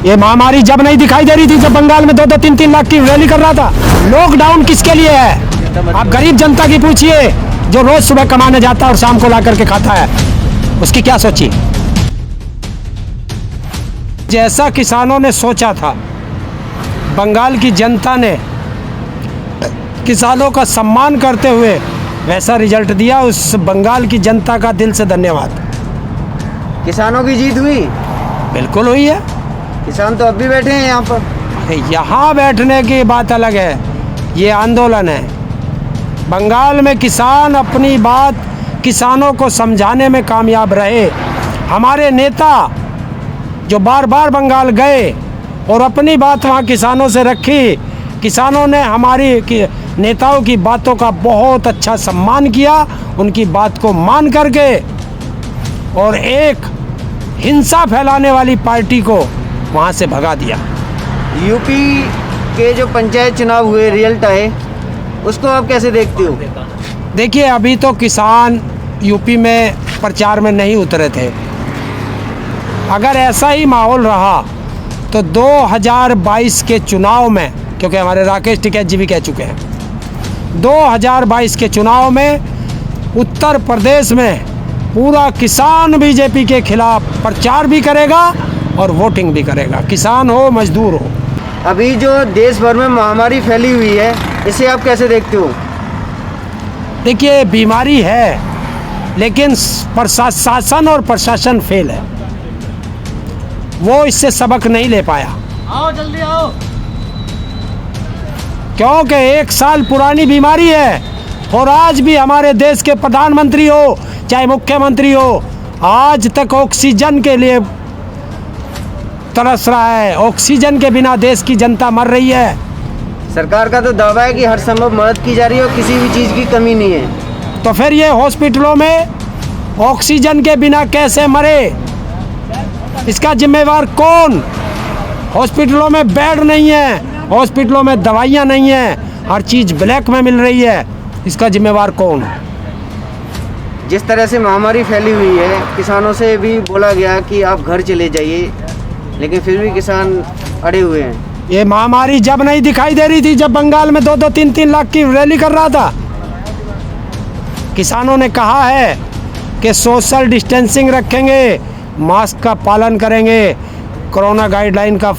ये महामारी जब नहीं दिखाई दे रही थी, जब बंगाल में 2-2, 3-3 लाख की रैली कर रहा था। लॉकडाउन किसके लिए है? आप गरीब जनता की पूछिए, जो रोज सुबह कमाने जाता है और शाम को ला करके खाता है, उसकी क्या सोची? जैसा किसानों ने सोचा था, बंगाल की जनता ने किसानों का सम्मान करते हुए वैसा रिजल्ट दिया। उस बंगाल की जनता का दिल से धन्यवाद। किसानों की जीत हुई? बिल्कुल हुई है। किसान तो अब भी बैठे हैं यहाँ पर। अरे यहाँ बैठने की बात अलग है, ये आंदोलन है। बंगाल में किसान अपनी बात किसानों को समझाने में कामयाब रहे। हमारे नेता जो बार बार बंगाल गए और अपनी बात वहाँ किसानों से रखी, किसानों ने हमारी नेताओं की बातों का बहुत अच्छा सम्मान किया, उनकी बात को मान करके, और एक हिंसा फैलाने वाली पार्टी को वहाँ से भगा दिया। यूपी के जो पंचायत चुनाव हुए, रिजल्ट आए, उसको आप कैसे देखते हो? देखिए, अभी तो किसान यूपी में प्रचार में नहीं उतरे थे। अगर ऐसा ही माहौल रहा तो 2022 के चुनाव में, क्योंकि हमारे राकेश टिकैत जी भी कह चुके हैं, 2022 के चुनाव में उत्तर प्रदेश में पूरा किसान बीजेपी के खिलाफ प्रचार भी करेगा और वोटिंग भी करेगा, किसान हो मजदूर हो। अभी जो देश भर में महामारी फैली हुई है, इसे आप कैसे देखते हो? देखिए, बीमारी है, लेकिन शासन और प्रशासन फेल है। वो इससे सबक नहीं ले पाया। आओ जल्दी आओ। क्योंकि 1 साल पुरानी बीमारी है और आज भी हमारे देश के प्रधानमंत्री हो चाहे मुख्यमंत्री हो, आज तक ऑक्सीजन के लिए तरस रहा है। ऑक्सीजन के बिना देश की जनता मर रही है। सरकार का तो दावा है कि हर संभव मदद की जा रही है और किसी भी चीज़ की कमी नहीं है। तो फिर ये हॉस्पिटलों में ऑक्सीजन के बिना कैसे मरे? इसका जिम्मेवार कौन? हॉस्पिटलों में बेड नहीं है, हॉस्पिटलों में दवाइयाँ नहीं हैं, हर चीज़ ब्लैक में मिल रही है। इसका जिम्मेवार कौन? जिस तरह से महामारी फैली हुई है, किसानों से भी बोला गया कि आप घर चले जाइए, लेकिन फिर भी किसान अड़े हुए हैं। ये महामारी जब नहीं दिखाई दे रही थी, जब बंगाल में 2-2, 3-3 लाख की रैली कर रहा था, किसानों ने कहा है कि सोशल डिस्टेंसिंग रखेंगे, मास्क का पालन करेंगे, कोरोना गाइडलाइन का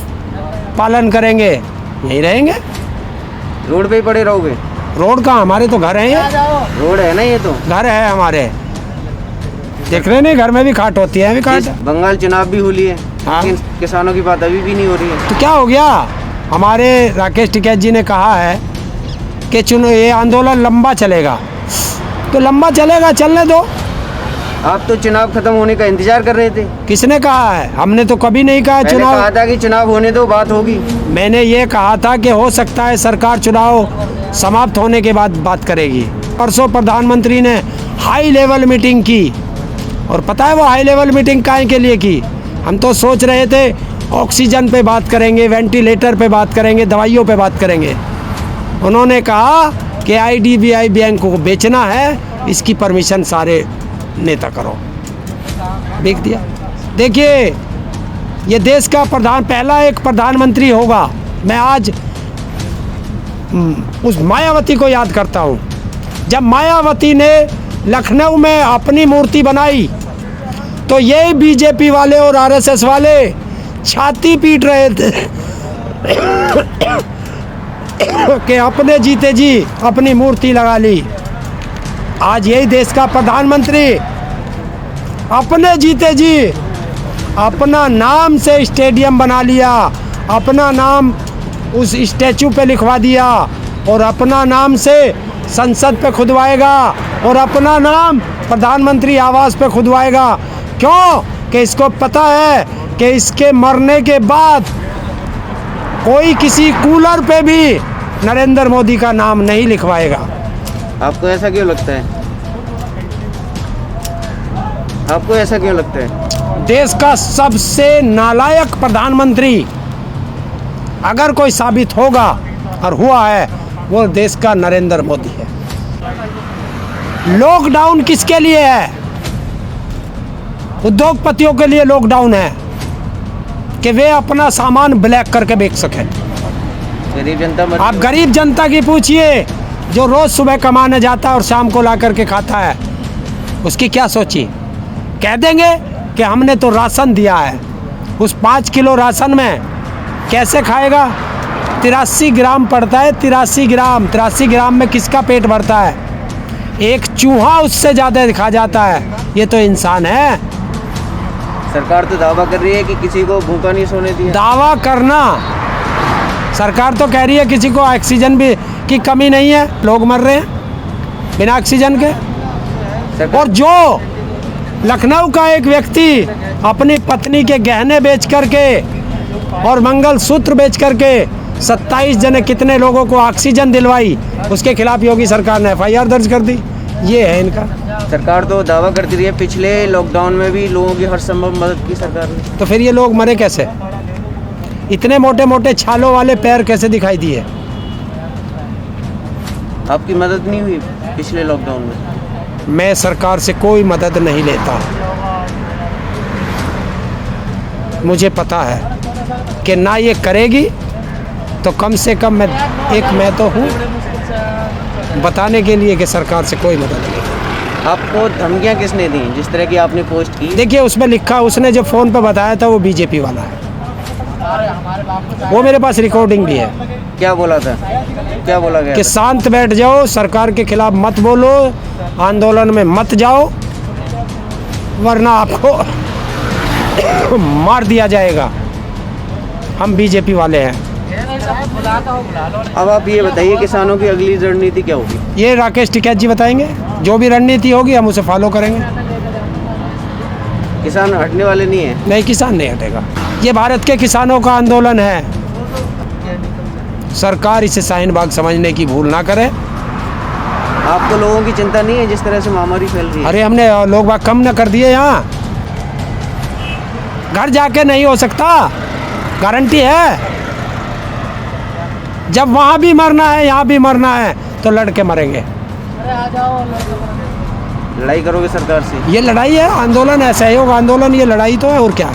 पालन करेंगे, यही रहेंगे। रोड पे ही पड़े रहोगे? रोड कहाँ, हमारे तो घर हैं ये। रोड है ना, ये तो घर है हमारे, देख रहे नहीं, घर में भी खाट होती है, भी खाट। बंगाल चुनाव भी हो लिए, हाँ। लेकिन किसानों की बात अभी भी नहीं हो रही है। तो क्या हो गया? हमारे राकेश टिकैत जी ने कहा है कि ये आंदोलन लंबा चलेगा, तो लंबा चलेगा, चलने दो। आप तो चुनाव खत्म होने का इंतजार कर रहे थे। किसने कहा है? हमने तो कभी नहीं कहा चुनाव। कहा था कि चुनाव होने दो, बात होगी। मैंने ये कहा था कि हो सकता है सरकार चुनाव समाप्त होने के बाद बात करेगी। परसों प्रधानमंत्री ने हाई लेवल मीटिंग की, और पता है वो हाई लेवल मीटिंग काहे के लिए की? हम तो सोच रहे थे ऑक्सीजन पे बात करेंगे, वेंटिलेटर पे बात करेंगे, दवाइयों पे बात करेंगे। उन्होंने कहा कि IDBI बैंक को बेचना है, इसकी परमिशन सारे नेता करो, देख दिया। देखिए, ये देश का पहला एक प्रधानमंत्री होगा। मैं आज उस मायावती को याद करता हूँ। जब मायावती ने लखनऊ में अपनी मूर्ति बनाई तो यही बीजेपी वाले और RSS वाले छाती पीट रहे थे कि अपने जीते जी अपनी मूर्ति लगा ली। आज यही देश का प्रधानमंत्री अपने जीते जी अपना नाम से स्टेडियम बना लिया, अपना नाम उस स्टैचू पे लिखवा दिया, और अपना नाम से संसद पे खुदवाएगा, और अपना नाम प्रधानमंत्री आवास पे खुदवाएगा। क्यों? कि इसको पता है कि इसके मरने के बाद कोई किसी कूलर पे भी नरेंद्र मोदी का नाम नहीं लिखवाएगा। आपको ऐसा क्यों लगता है? आपको ऐसा क्यों लगता है? देश का सबसे नालायक प्रधानमंत्री अगर कोई साबित होगा, और हुआ है, वो देश का नरेंद्र मोदी है। लॉकडाउन किसके लिए है? उद्योगपतियों के लिए लॉकडाउन है। कि वे अपना सामान ब्लैक करके बेच सकें। गरीब जनता मर आप गरीब जनता की पूछिए, जो रोज़ सुबह कमाने जाता है और शाम को ला करके खाता है, उसकी क्या सोची? कह देंगे कि हमने तो राशन दिया है, उस 5 किलो राशन में कैसे खाएगा? 83 ग्राम पड़ता है, 83 ग्राम में किसका पेट भरता है? एक चूहा उससे ज़्यादा खा जाता है। ये तो इंसान है। सरकार तो दावा कर रही है कि किसी को भूखा नहीं सोने दिया। दावा करना, सरकार तो कह रही है किसी को ऑक्सीजन भी की कमी नहीं है, लोग मर रहे हैं बिना ऑक्सीजन के। सरकार और जो लखनऊ का एक व्यक्ति अपनी पत्नी के गहने बेच करके और मंगलसूत्र बेच करके 27 जने कितने लोगों को ऑक्सीजन दिलवाई, उसके खिलाफ योगी सरकार ने FIR दर्ज कर दी। ये है इनका। सरकार तो दावा करती रही है पिछले लॉकडाउन में भी लोगों की हर संभव मदद की सरकार ने। तो फिर ये लोग मरे कैसे? इतने मोटे मोटे छालों वाले पैर कैसे दिखाई दिए? आपकी मदद नहीं हुई पिछले लॉकडाउन में? मैं सरकार से कोई मदद नहीं लेता। मुझे पता है कि ना ये करेगी, तो कम से कम मैं तो हूँ बताने के लिए कि सरकार से कोई मदद नहीं। आपको धमकियां किसने दी जिस तरह की आपने पोस्ट की? देखिए, उसमें लिखा, उसने जो फ़ोन पर बताया था वो BJP वाला है। वो मेरे पास रिकॉर्डिंग भी है। क्या बोला था? क्या बोला गया कि था? शांत बैठ जाओ, सरकार के खिलाफ मत बोलो, आंदोलन में मत जाओ, वरना आपको मार दिया जाएगा। हम BJP वाले हैं। अब आप ये बताइए किसानों की अगली रणनीति क्या होगी? ये राकेश टिकैत जी बताएंगे। जो भी रणनीति होगी हम उसे फॉलो करेंगे। किसान हटने वाले नहीं है। नहीं, किसान नहीं हटेगा। ये भारत के किसानों का आंदोलन है। सरकार इसे शाहीन बाग समझने की भूल ना करे। आपको लोगों की चिंता नहीं है जिस तरह से महामारी फैल रही है? अरे हमने लोग बाग कम न कर दिए। यहाँ घर जाके नहीं हो सकता, गारंटी है। जब वहाँ भी मरना है, यहाँ भी मरना है, तो लड़के मरेंगे। लड़ाई करोगे सरकार से? ये लड़ाई है, आंदोलन है, सहयोग आंदोलन, ये लड़ाई तो है और क्या है।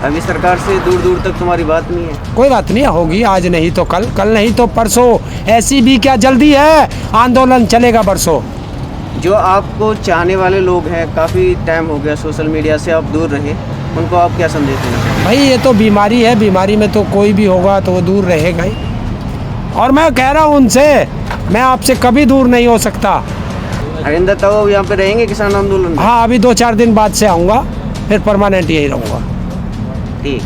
अभी सरकार से दूर दूर तक तुम्हारी बात नहीं है? कोई बात नहीं, होगी। आज नहीं तो कल, कल नहीं तो परसों। ऐसी भी क्या जल्दी है? आंदोलन चलेगा बरसों। जो आपको चाहने वाले लोग हैं, काफ़ी टाइम हो गया सोशल मीडिया से आप दूर रहे, उनको आप क्या संदेश देना? भाई ये तो बीमारी है, बीमारी में तो कोई भी होगा तो वो दूर रहेगा ही। और मैं कह रहा हूँ उनसे, मैं आपसे कभी दूर नहीं हो सकता। हरिंदर तो यहाँ पे रहेंगे किसान आंदोलन में? हाँ, अभी 2-4 दिन बाद से आऊँगा, फिर परमानेंट यही रहूँगा। ठीक।